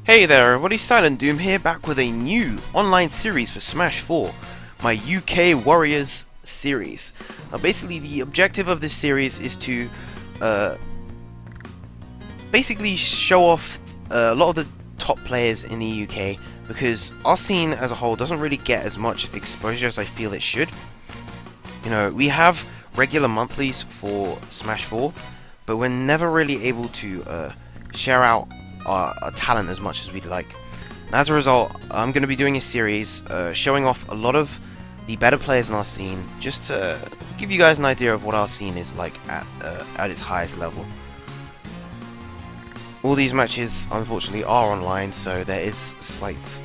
Hey there everybody, Silent Doom here, back with a new online series for Smash 4, my UK Warriors series. Now basically the objective of this series is to basically show off a lot of the top players in the UK, because our scene as a whole doesn't really get as much exposure as I feel it should. You know, we have regular monthlies for Smash 4, but we're never really able to share out our talent as much as we'd like. And as a result, I'm going to be doing a series showing off a lot of the better players in our scene, just to give you guys an idea of what our scene is like at its highest level. All these matches, unfortunately, are online, so there is slight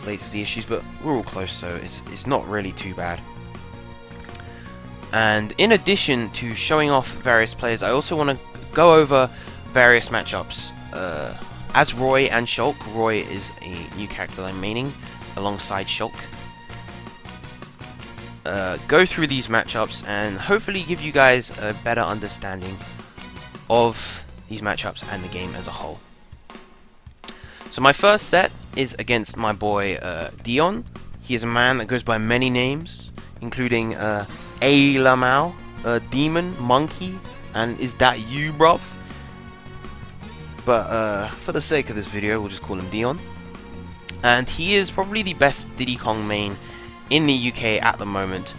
latency issues, but we're all close, so it's not really too bad. And in addition to showing off various players, I also want to go over various matchups. As Roy and Shulk, Roy is a new character that I'm maining alongside Shulk. Go through these matchups and hopefully give you guys a better understanding of these matchups and the game as a whole. So my first set is against my boy Deon. He is a man that goes by many names, including Mallow, Demon, Monkey, and Is That You, bruv? But for the sake of this video, we'll just call him Deon. And he is probably the best Diddy Kong main in the UK at the moment.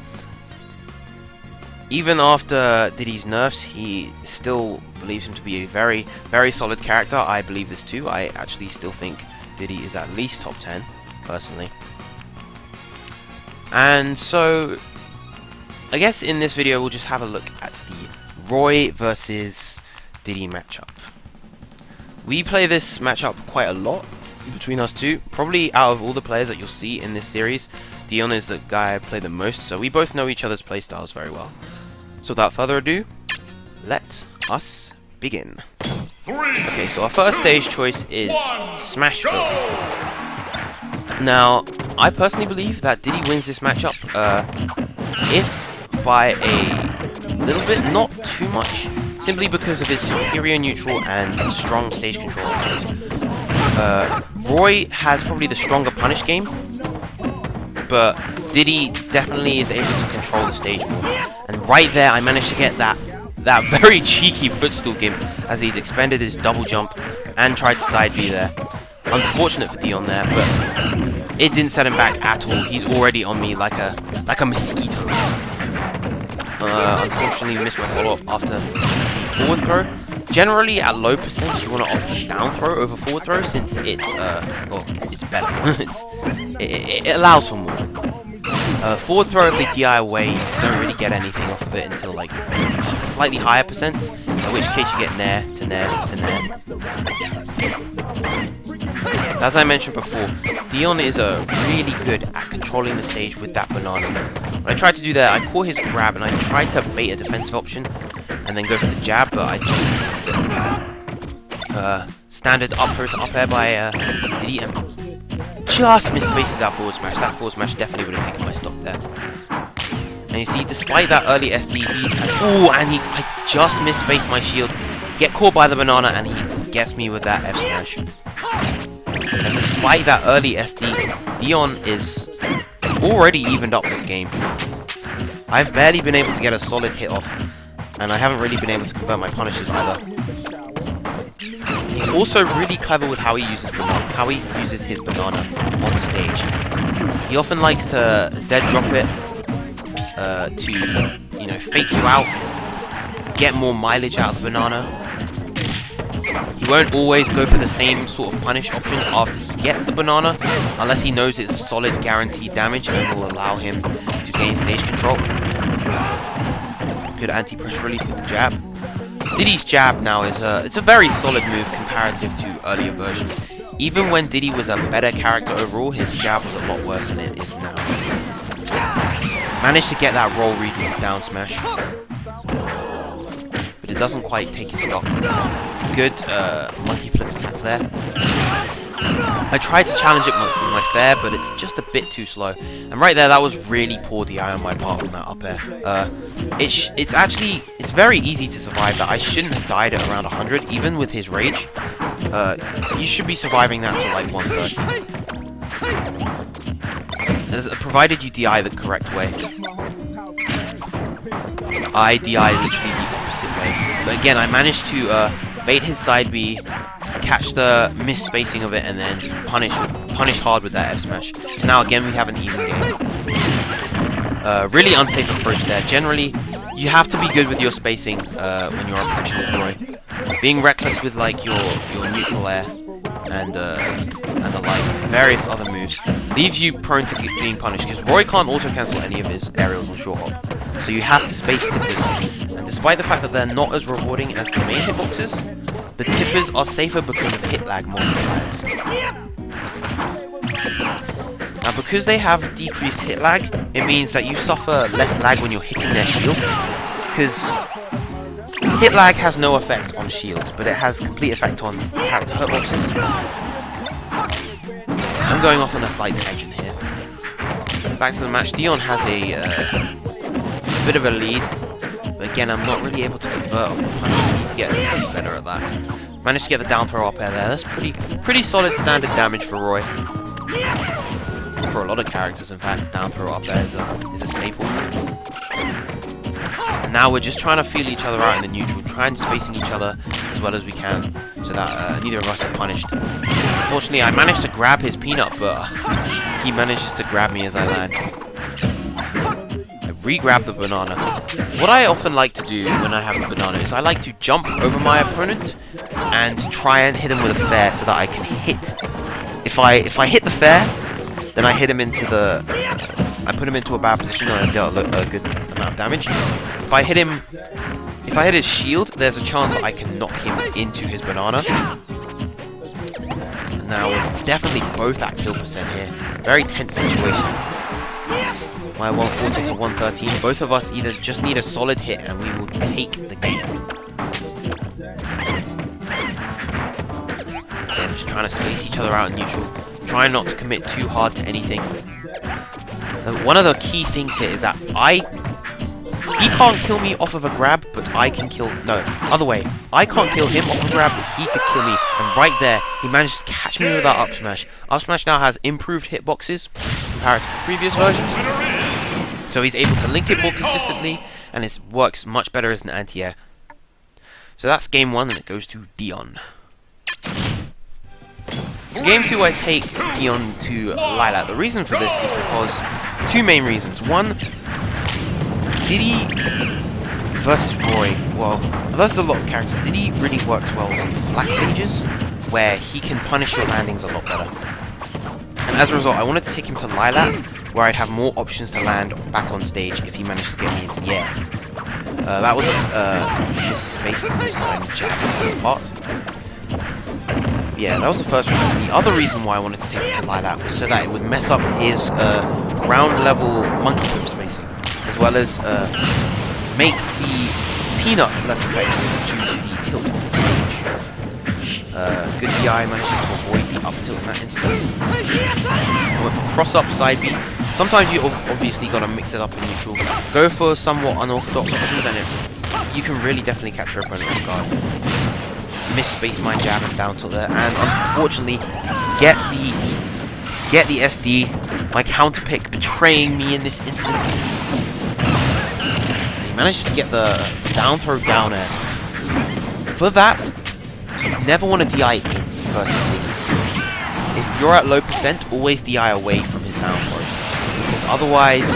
Even after Diddy's nerfs, he still believes him to be a very, very solid character. I believe this too. I actually still think Diddy is at least top 10, personally. And so, I guess in this video, we'll just have a look at the Roy versus Diddy matchup. We play this matchup quite a lot between us two. Probably out of all the players that you'll see in this series, Deon is the guy I play the most, so we both know each other's playstyles very well. So without further ado, let us begin. Okay, so our first stage choice is Smashville. Now, I personally believe that Diddy wins this matchup, if by a little bit, not too much, simply because of his superior neutral and strong stage control options. Roy has probably the stronger punish game, but Diddy definitely is able to control the stage more. And right there, I managed to get that very cheeky footstool gimp as he'd expended his double jump and tried to side B there. Unfortunate for Deon there, but it didn't set him back at all. He's already on me like a mosquito. Unfortunately, missed my follow-up after the forward throw. Generally, at low percent, you want to opt for down throw over forward throw, since it's it's better. it allows for more. Forward throw, if they DI away, you don't really get anything off of it until like slightly higher percents, in which case you get nair to nair to nair. As I mentioned before, Deon is really good at controlling the stage with that banana. When I tried to do that, I caught his grab and I tried to bait a defensive option and then go for the jab, but I just standard up throw to up air by Diddy and just misspaces that forward smash. That forward smash definitely would have taken my stock there. And you see, despite that early SD, I just misspaced my shield, get caught by the banana, and he gets me with that F smash. And despite that early SD, Deon is already evened up this game. I've barely been able to get a solid hit off, and I haven't really been able to convert my punishes either. He's also really clever with how he uses his banana on stage. He often likes to Z drop it to fake you out, get more mileage out of the banana. He won't always go for the same sort of punish option after he gets the banana, unless he knows it's solid guaranteed damage and will allow him to gain stage control. Good anti-pressure relief with the jab. Diddy's jab now is it's a very solid move comparative to earlier versions. Even when Diddy was a better character overall, his jab was a lot worse than it is now. Managed to get that roll read with the down smash, but it doesn't quite take his stock. Good monkey flip attack there. I tried to challenge it with my fair, but it's just a bit too slow. And right there, that was really poor DI on my part on that up air. It's very easy to survive that. I shouldn't have died at around 100, even with his rage. You should be surviving that to like 130. Provided you DI the correct way. I DI literally the opposite way. But again, I managed to bait his side B, catch the miss-spacing of it, and then punish hard with that F smash. So now again we have an even game. Really unsafe approach there. Generally, you have to be good with your spacing when you're approaching with Roy. Being reckless with like your neutral air and the like various other moves leaves you prone to being punished, because Roy can't auto-cancel any of his aerials on short hop. So you have to space tippers, and despite the fact that they're not as rewarding as the main hitboxes, the tippers are safer because of hit lag multipliers. Now because they have decreased hit lag, it means that you suffer less lag when you're hitting their shield, because hit lag has no effect on shields, but it has complete effect on character hitboxes. I'm going off on a slight tangent here. Back to the match, Deon has a bit of a lead, but again I'm not really able to convert off the punish. I need to get better at that. Managed to get the down throw up air there. That's pretty solid standard damage for Roy. For a lot of characters, in fact, down throw up air is a staple. And now we're just trying to feel each other out in the neutral, trying spacing each other as well as we can, so that neither of us are punished. Unfortunately, I managed to grab his peanut, but he manages to grab me as I land. I re-grab the banana. What I often like to do when I have the banana is I like to jump over my opponent and try and hit him with a fair so that I can hit. If I hit the fair, then I hit him into the... I put him into a bad position and I dealt a good amount of damage. If I hit his shield, there's a chance that I can knock him into his banana. And now we're definitely both at kill percent here. Very tense situation. My 140 to 113. Both of us either just need a solid hit and we will take the game. Again, just trying to space each other out in neutral. Trying not to commit too hard to anything. One of the key things here is that he can't kill me off of a grab, but I can kill... No, other way. I can't kill him off a grab, but he could kill me. And right there, he managed to catch me with that up smash. Up smash now has improved hitboxes compared to previous versions. So he's able to link it more consistently, and it works much better as an anti-air. So that's game 1, and it goes to Deon. So game 2, I take Deon to Lylat. The reason for this is because two main reasons. One, Diddy versus Roy. Well, versus a lot of characters, Diddy really works well on flat stages, where he can punish your landings a lot better. And as a result, I wanted to take him to Lylat, where I'd have more options to land back on stage if he managed to get me into the air. That was this space this time jab on his part. Yeah, that was the first reason. And the other reason why I wanted to take him to Lylat was so that it would mess up his ground level monkey flip spacing, as well as make the peanuts less effective due to the tilt on the stage. Good DI managing to avoid the up tilt in that instance. Went for cross up side B. Sometimes you obviously got to mix it up in neutral. Go for somewhat unorthodox options, and you can really definitely catch your opponent off guard. Miss space mine jab and down tilt there, and unfortunately get the SD. My counter pick betraying me in this instance. And he manages to get the down throw down air. For that, you never want to DI in versus Diddy. If you're at low percent, always DI away from his down throw, because otherwise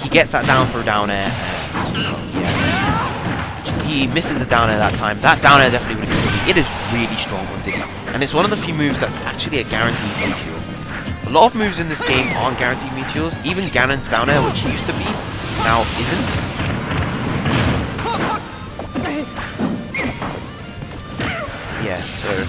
he gets that down throw down air, and yeah. He misses the down air that time. That down air definitely would have killed me. It is really strong on Diddy, and it's one of the few moves that's actually a guaranteed meteor. A lot of moves in this game aren't guaranteed meteors. Even Ganon's down air, which used to be, now isn't. Yeah, so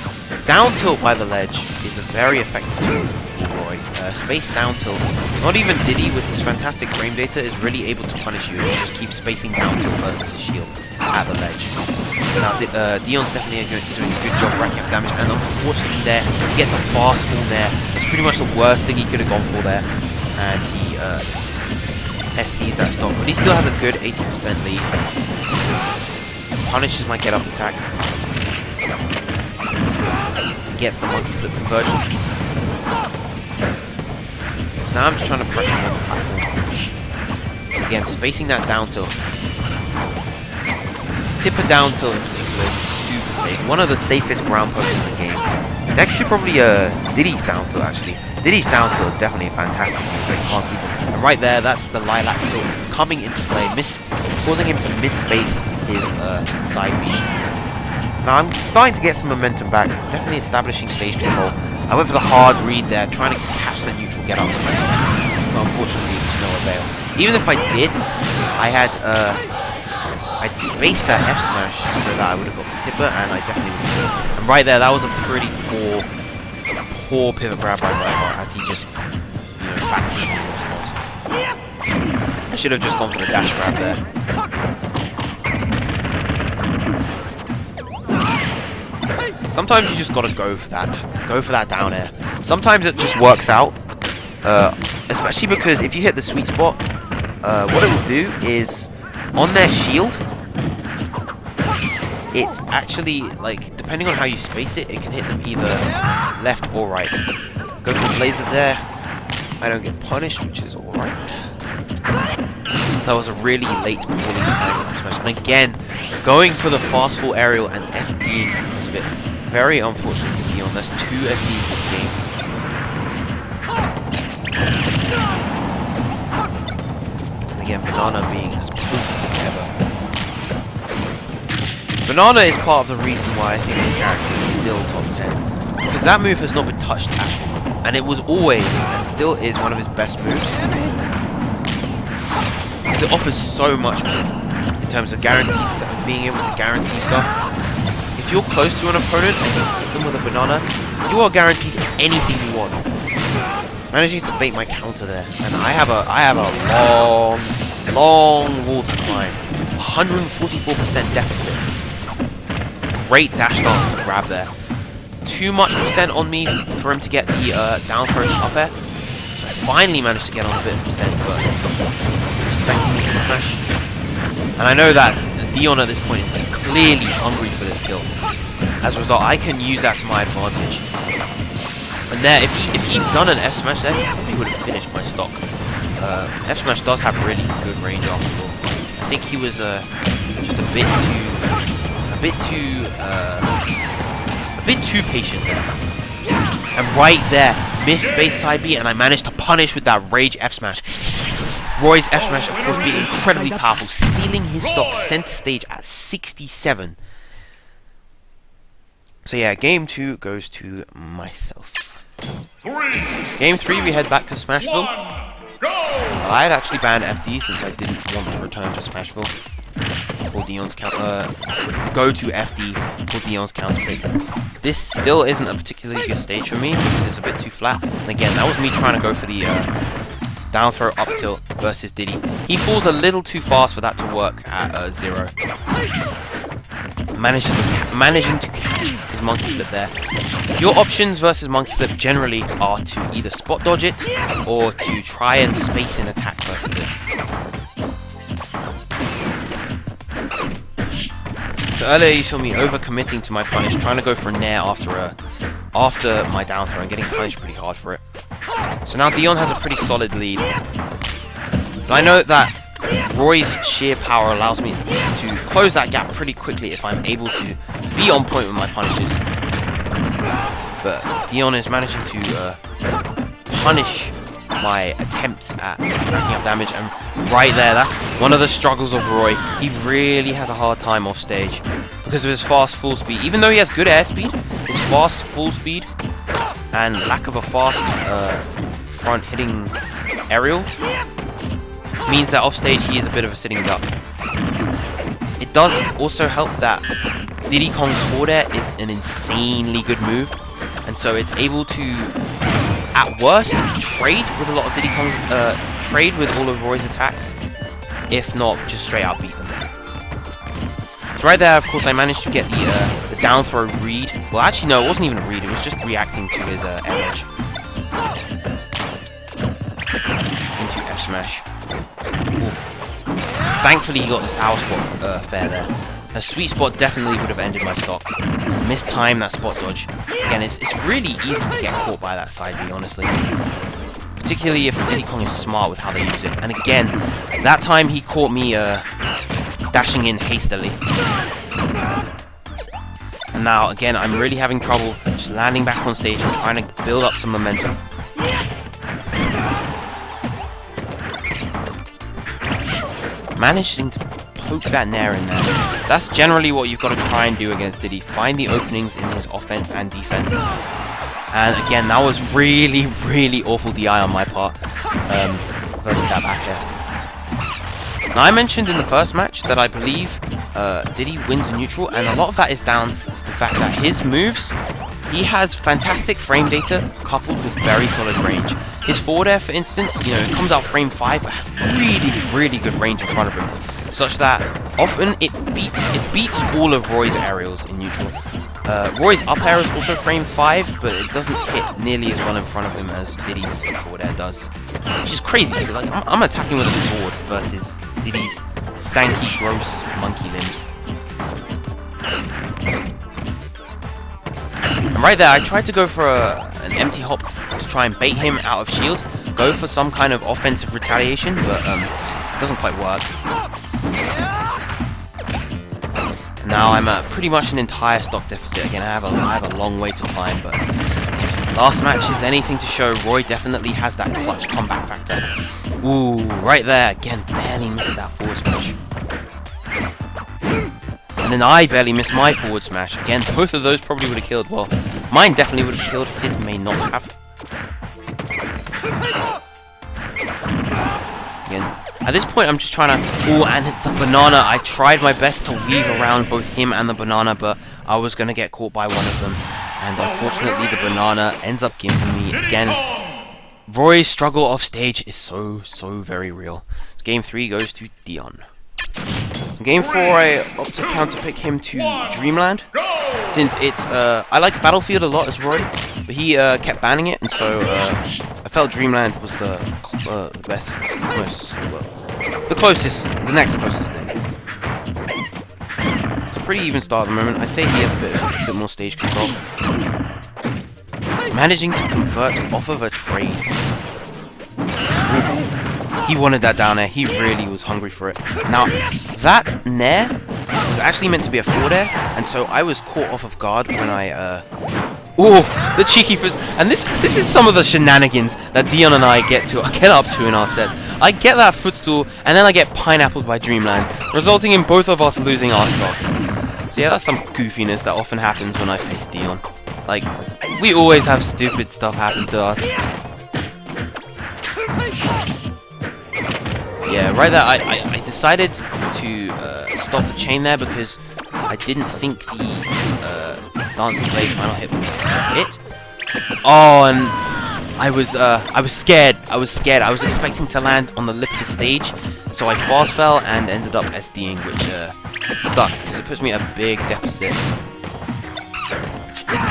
down tilt by the ledge is a very effective tool for Roy. Space down tilt. Not even Diddy with his fantastic frame data is really able to punish you if you just keep spacing down tilt versus his shield at the ledge. Now, Deon's definitely doing a good job racking up damage, and unfortunately there, he gets a fast fall there. It's pretty much the worst thing he could have gone for there. And he SDs that stock, but he still has a good 80% lead. Punishes my get up attack. Gets the monkey flip conversion. So now I'm just trying to pressure him on the platform. Again, spacing that down tilt. Tipper down tilt in particular is super safe. One of the safest ground posts in the game. It's actually probably Diddy's down tilt actually. Diddy's down tilt is definitely a fantastic thing. Can't sleep on. And right there, that's the Lylat tilt coming into play, causing him to miss-space his side B. Now I'm starting to get some momentum back, definitely establishing stage control. I went for the hard read there, trying to catch the neutral get up. But unfortunately, to no avail. Even if I did, I'd spaced that F smash so that I would have got the tipper, and I definitely would have. And right there, that was a pretty poor pivot grab by Ryhart as he just, backed in response. I should have just gone for the dash grab there. Sometimes you just gotta go for that down air. Sometimes it just works out, especially because if you hit the sweet spot, what it will do is on their shield, it actually, like, depending on how you space it, it can hit them either left or right. Go for the laser there. I don't get punished, which is alright. That was a really late falling smash. And again, going for the fast fall aerial and SDing because of it. Very unfortunate for Deon. There's 2 SDs in this game. And again, Banana being as potent as ever. Banana is part of the reason why I think this character is still top 10. Because that move has not been touched at all. And it was always, and still is, one of his best moves. Because it offers so much for him in terms of guarantees, being able to guarantee stuff. If you're close to an opponent and you hit them with a banana, you are guaranteed anything you want. Managing to bait my counter there, and I have a long wall to climb. 144% deficit. Great dash dance to grab there. Too much percent on me for him to get the down throw to up air. Finally managed to get on a bit of percent, but respecting the smash. And I know that Deon at this point is clearly hungry for this kill. As a result, I can use that to my advantage. And there, if he'd done an F smash there, he probably would have finished my stock. F smash does have really good range after all. I think he was just a bit too patient there. And right there, missed space side B, and I managed to punish with that rage F smash. Roy's F smash, of course, being incredibly powerful, stealing his stock center stage at 67. So yeah, game 2 goes to myself. Game 3, we head back to Smashville. I had actually banned FD since I didn't want to return to Smashville for Deon's go to FD for Deon's counter pick. This still isn't a particularly good stage for me because it's a bit too flat. And again, that was me trying to go for the down throw up tilt versus Diddy. He falls a little too fast for that to work at 0. Managing to catch his monkey flip there. Your options versus monkey flip generally are to either spot dodge it or to try and space an attack versus it. So earlier you saw me overcommitting to my punish, trying to go for a nair after my down throw and getting punished pretty hard for it. So now Deon has a pretty solid lead. But I know that Roy's sheer power allows me to close that gap pretty quickly if I'm able to be on point with my punishes. But Deon is managing to punish my attempts at racking up damage, and right there, that's one of the struggles of Roy. He really has a hard time off stage because of his fast full speed. Even though he has good airspeed, his fast full speed and lack of a fast front hitting aerial means that off stage he is a bit of a sitting duck. It does also help that Diddy Kong's forward air is an insanely good move, and so it's able to, at worst, trade with a lot of Diddy Kong, trade with all of Roy's attacks, if not just straight out beat them. So right there, of course, I managed to get the down throw read. Well, actually, no, it wasn't even a read. It was just reacting to his air edge. Into F smash. Ooh. Thankfully, he got the sour spot fair there. A sweet spot definitely would have ended my stock. Mistime that spot dodge. Again, it's really easy to get caught by that side B, honestly. Particularly if the Diddy Kong is smart with how they use it. And again, that time he caught me dashing in hastily. And now, again, I'm really having trouble just landing back on stage and trying to build up some momentum. Managing to poke that nair in there. That's generally what you've got to try and do against Diddy. Find the openings in his offense and defense. And again, that was really, really awful DI on my part versus that back air. Now, I mentioned in the first match that I believe Diddy wins in neutral, and a lot of that is down to the fact that his moves, he has fantastic frame data coupled with very solid range. His forward air, for instance, you know, it comes out frame 5, but really, really good range in front of him, such that often it beats all of Roy's aerials in neutral. Roy's up air is also frame 5, but it doesn't hit nearly as well in front of him as Diddy's forward air does, which is crazy because like, I'm attacking with a sword versus Diddy's stanky, gross monkey limbs. And right there, I tried to go for an empty hop to try and bait him out of shield, go for some kind of offensive retaliation, but it doesn't quite work. And now I'm at pretty much an entire stock deficit. Again, I have a long way to climb, but if last match is anything to show, Roy definitely has that clutch comeback factor. Ooh, right there, again, barely missed that forward smash. And then I barely missed my forward smash. Again, both of those probably would have killed. Well, mine definitely would have killed. His may not have. Again, at this point, I'm just trying to... Oh, and hit the banana. I tried my best to weave around both him and the banana, but I was going to get caught by one of them. And unfortunately, the banana ends up giving me, again... Roy's struggle off stage is so very real. Game 3 goes to Deon. Game 4, I opt to counterpick him to Dreamland, since it's, I like Battlefield a lot as Roy, but he kept banning it, and so I felt Dreamland was the best, the next closest thing. It's a pretty even start at the moment. I'd say he has a bit more stage control. Managing to convert off of a trade. He wanted that down air. He really was hungry for it. Now, that nair was actually meant to be a forward air, and so I was caught off of guard when I, oh, the cheeky fizz. And this is some of the shenanigans that Deon and I get up to in our sets. I get that footstool, and then I get pineappled by Dreamland, resulting in both of us losing our stocks. So yeah, that's some goofiness that often happens when I face Deon. Like, we always have stupid stuff happen to us. Yeah, right there, I decided to stop the chain there because I didn't think the Dancing Blade final hit would hit. Oh, and I was scared. I was scared. I was expecting to land on the lip of the stage, so I fast fell and ended up SDing, which sucks because it puts me at a big deficit.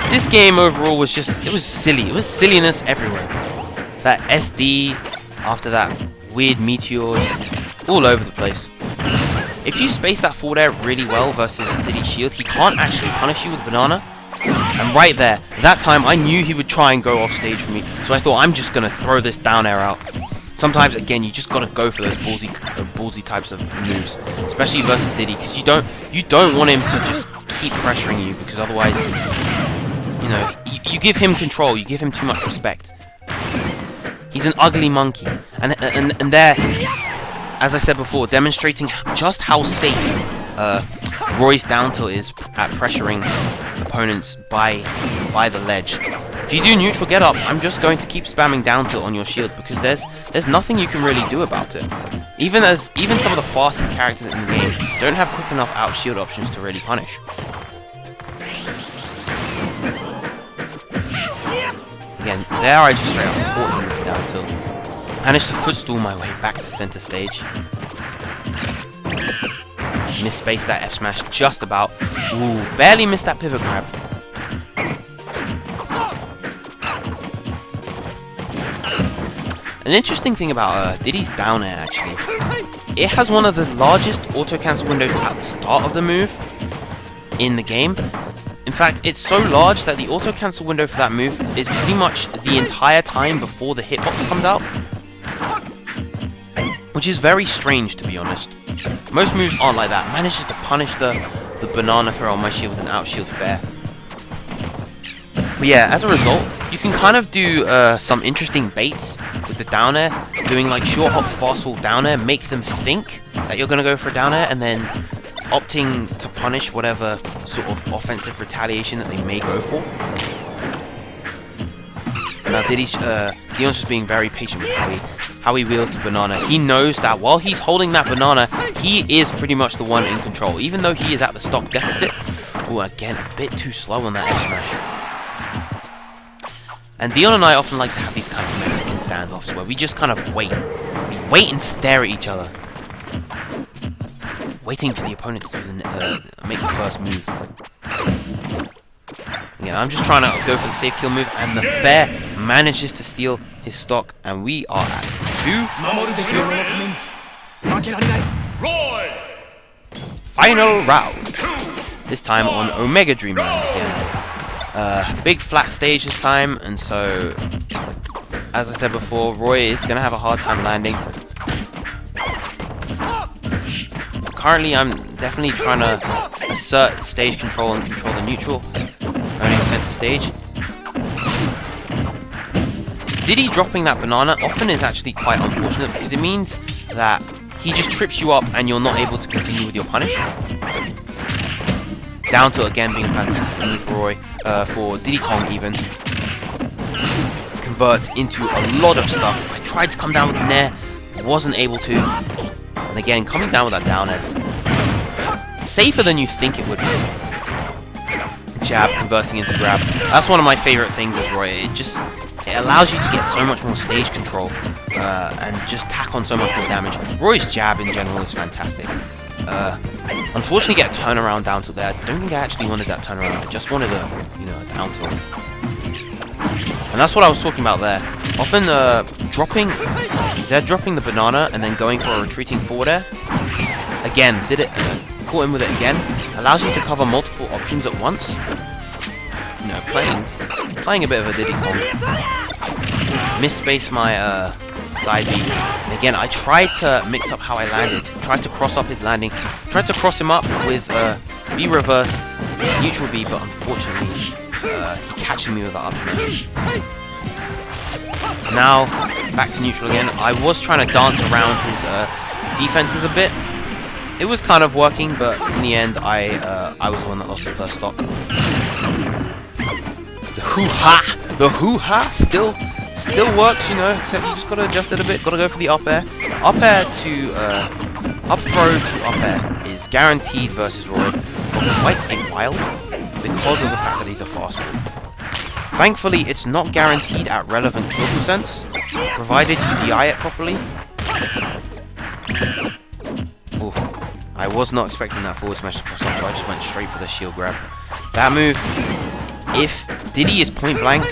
This game overall was just, it was silly. It was silliness everywhere. That SD after that weird meteor, just all over the place. If you space that forward air really well versus Diddy's shield, he can't actually punish you with banana. And right there, that time I knew he would try and go off stage for me, so I thought I'm just gonna throw this down air out. Sometimes, again, you just gotta go for those ballsy types of moves, especially versus Diddy, because you don't want him to just keep pressuring you, because otherwise, you know, you give him control, you give him too much respect. He's an ugly monkey, and there, as I said before, demonstrating just how safe Roy's down tilt is at pressuring opponents by the ledge. If you do neutral get up, I'm just going to keep spamming down tilt on your shield because there's nothing you can really do about it. Even some of the fastest characters in the game don't have quick enough out shield options to really punish. Again, there I just straight up caught him with the down tilt. Managed to footstool my way back to center stage. Misspaced that F smash just about. Ooh, barely missed that pivot grab. An interesting thing about Diddy's down air, actually, it has one of the largest auto-cancel windows at the start of the move in the game. In fact, it's so large that the auto-cancel window for that move is pretty much the entire time before the hitbox comes out. Which is very strange, to be honest. Most moves aren't like that. Manages to punish the banana throw on my shield with an out shield fair. But yeah, as a result, you can kind of do some interesting baits with the down air, doing like short hop, fast fall down air, make them think that you're going to go for a down air, and then opting to punish whatever sort of offensive retaliation that they may go for. Now Deon's just being very patient with how he wields the banana. He knows that while he's holding that banana, he is pretty much the one in control, even though he is at the stock deficit. Oh, again, a bit too slow on that F smash. And Deon and I often like to have these kind of Mexican standoffs where we just kind of wait and stare at each other, waiting for the opponent to make the first move. Yeah, I'm just trying to go for the safe kill move, and the fair manages to steal his stock, and we are at 2-2. Final round. This time on Omega Dreamland again. Big flat stage this time, and so, as I said before, Roy is going to have a hard time landing. Currently, I'm definitely trying to assert stage control and control the neutral, owning center stage. Diddy dropping that banana often is actually quite unfortunate, because it means that he just trips you up and you're not able to continue with your punish. Down to again being a fantastic move for Roy, for Diddy Kong even. Converts into a lot of stuff. I tried to come down with the nair, wasn't able to. And again, coming down with that down air is safer than you think it would be. Jab converting into grab. That's one of my favorite things as Roy. It allows you to get so much more stage control and just tack on so much more damage. Roy's jab in general is fantastic. Unfortunately, get a turnaround down tilt there. I don't think I actually wanted that turnaround. I just wanted a down tilt. And that's what I was talking about there. Often dropping the banana and then going for a retreating forward air. Again, caught him with it again. Allows you to cover multiple options at once. You know, playing a bit of a Diddy Kong. Misspaced my side B. And again, I tried to mix up how I landed. Tried to cross up his landing. Tried to cross him up with B reversed neutral B, but unfortunately he catches me with the up smash. Now back to neutral again. I was trying to dance around his defenses a bit. It was kind of working, but in the end I was the one that lost the first stock. The hoo-ha still works, you know, except you just gotta adjust it a bit. Gotta go for the up air. Up air to up throw to up air is guaranteed versus Roy for quite a while because of the fact that he's a fast one. Thankfully, it's not guaranteed at relevant kill percents, provided you DI it properly. Ooh, I was not expecting that forward smash to cross up, so I just went straight for the shield grab. That move, if Diddy is point blank,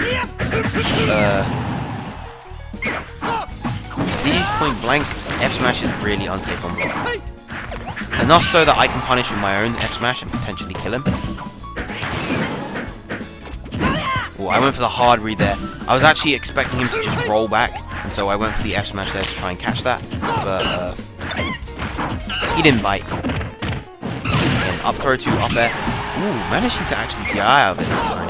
Diddy's point blank, F smash is really unsafe on block. Enough so that I can punish with my own F smash and potentially kill him. Oh, I went for the hard read there. I was actually expecting him to just roll back, and so I went for the F smash there to try and catch that, but he didn't bite. And up throw to up air. Ooh, managing to actually DI out of it that time.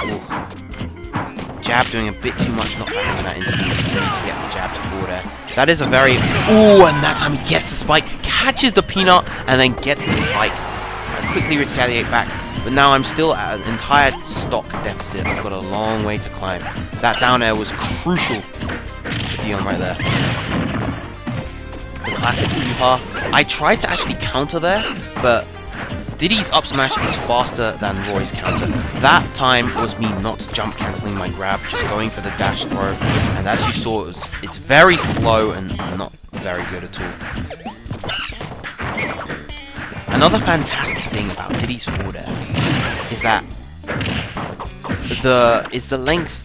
Ooh. Jab doing a bit too much knockback in that instance. You need to get the jab to forward air. That is a very... Ooh, and that time he gets the spike, catches the peanut, and then gets the spike. I quickly retaliate back, but now I'm still at an entire stock deficit. I've got a long way to climb. That down air was crucial for Deon right there. The classic hoo-ha. I tried to actually counter there, but Diddy's up smash is faster than Roy's counter. That time was me not jump cancelling my grab, just going for the dash throw. And as you saw, it's very slow and not very good at all. Another fantastic thing about Diddy's forward air is that the length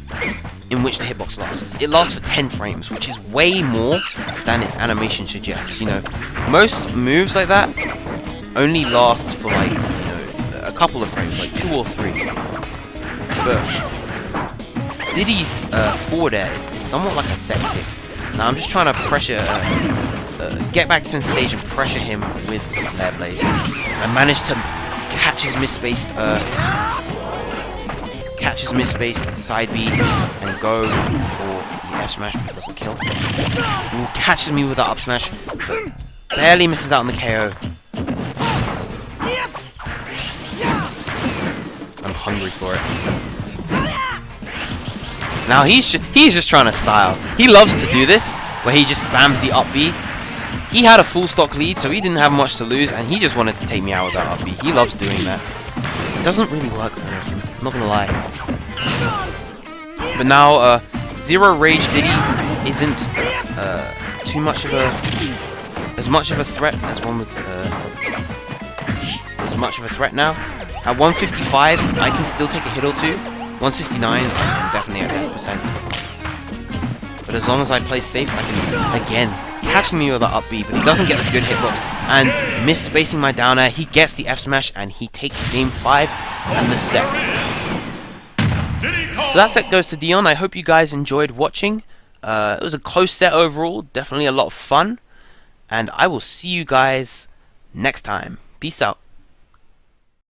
in which the hitbox lasts. It lasts for 10 frames, which is way more than its animation suggests. You know, most moves like that only last for like, you know, a couple of frames, like 2 or 3. But Diddy's forward air is somewhat like a set kick. Now I'm just trying to pressure, get back to center stage and pressure him with the flare blade. I managed to catch his misspaced side B and go for the F smash, but it doesn't kill. He catches me with the up smash, barely misses out on the KO. I'm hungry for it. Now he's just trying to style. He loves to do this, where he just spams the up B. He had a full stock lead, so he didn't have much to lose, and he just wanted to take me out with that up B. He loves doing that. It doesn't really work for him, I'm not gonna lie. But now, Zero Rage Diddy isn't too much of as much of a threat as one would as much of a threat now. At 155, I can still take a hit or two. 169, I'm definitely at 10%. But as long as I play safe, I can, again, catching me with the up B, but he doesn't get a good hitbox. And misspacing my down air, he gets the F smash, and he takes game 5 and the set. So that set goes to Deon. I hope you guys enjoyed watching. It was a close set overall, definitely a lot of fun. And I will see you guys next time. Peace out.